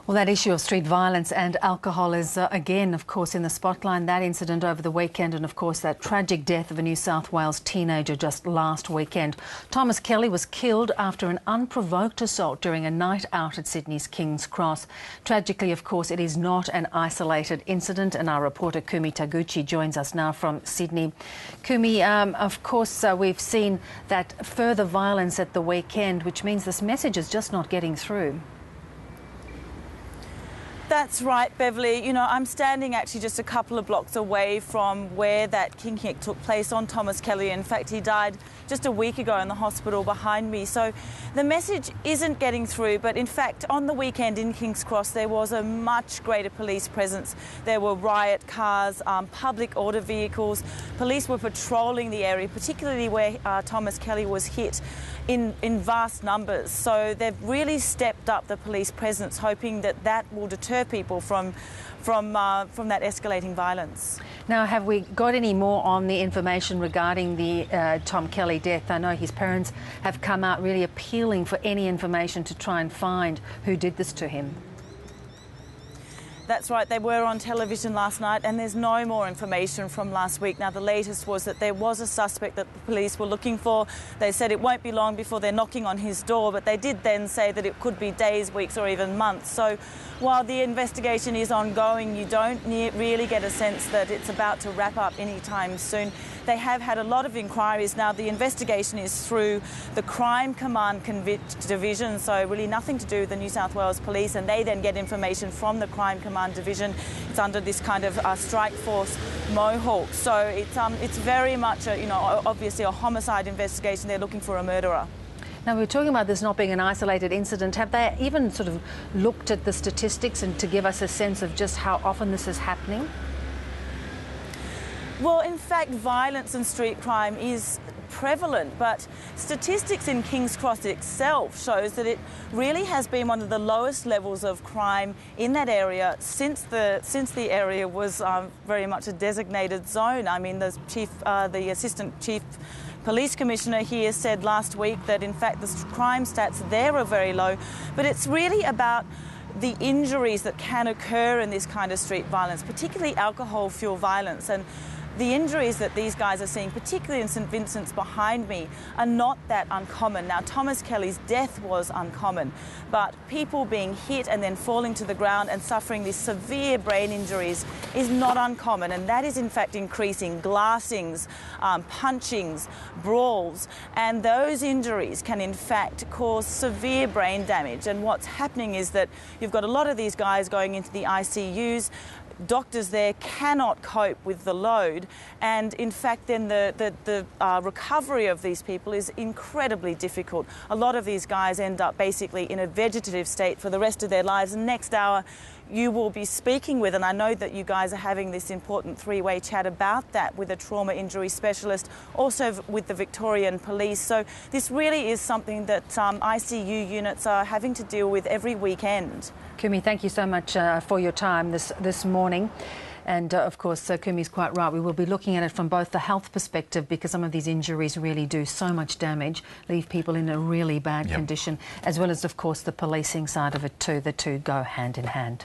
Well, that issue of street violence and alcohol is again, of course, in the spotlight. That incident over the weekend and, of course, that tragic death of a New South Wales teenager just last weekend. Thomas Kelly was killed after an unprovoked assault during a night out at Sydney's King's Cross. Tragically, of course, it is not an isolated incident, and our reporter Kumi Taguchi joins us now from Sydney. Kumi, of course, we've seen that further violence at the weekend, which means this message is just not getting through. That's right, Beverly. You know, I'm standing actually just a couple of blocks away from where that kinky took place on Thomas Kelly. In fact, he died just a week ago in the hospital behind me. So the message isn't getting through, but in fact, on the weekend in King's Cross, there was a much greater police presence. There were riot cars, public order vehicles. Police were patrolling the area, particularly where Thomas Kelly was hit, in vast numbers. So they've really stepped up the police presence, hoping that that will deter people from that escalating violence. Now, have we got any more on the information regarding the Tom Kelly death? I know his parents have come out really appealing for any information to try and find who did this to him. That's right, they were on television last night and there's no more information from last week. Now, the latest was that there was a suspect that the police were looking for. They said it won't be long before they're knocking on his door, but they did then say that it could be days, weeks or even months. So while the investigation is ongoing, you don't really get a sense that it's about to wrap up anytime soon. They have had a lot of inquiries. Now, the investigation is through the Crime Command Division, so really nothing to do with the New South Wales Police, and they then get information from the Crime Command Division. It's under this kind of strike force mohawk. So it's very much, obviously a homicide investigation. They're looking for a murderer. Now, we're talking about this not being an isolated incident. Have they even sort of looked at the statistics and to give us a sense of just how often this is happening? Well, in fact, violence and street crime is prevalent, but statistics in King's Cross itself shows that it really has been one of the lowest levels of crime in that area since the area was very much a designated zone. I mean, the Assistant Chief Police Commissioner here said last week that in fact the crime stats there are very low, but it's really about the injuries that can occur in this kind of street violence, particularly alcohol-fueled violence. And the injuries that these guys are seeing, particularly in St Vincent's behind me, are not that uncommon. Now, Thomas Kelly's death was uncommon, but people being hit and then falling to the ground and suffering these severe brain injuries is not uncommon, and that is in fact increasing. Glassings, punchings, brawls, and those injuries can in fact cause severe brain damage. And what's happening is that you've got a lot of these guys going into the ICUs. Doctors there cannot cope with the load, and in fact then the recovery of these people is incredibly difficult. A lot of these guys end up basically in a vegetative state for the rest of their lives, and next hour you will be speaking with, and I know that you guys are having this important three-way chat about that with a trauma injury specialist, also with the Victorian Police. So this really is something that ICU units are having to deal with every weekend. Kumi, thank you so much for your time this morning. And of course, Kumi's quite right. We will be looking at it from both the health perspective, because some of these injuries really do so much damage, leave people in a really bad condition, as well as, of course, the policing side of it too. The two go hand in hand.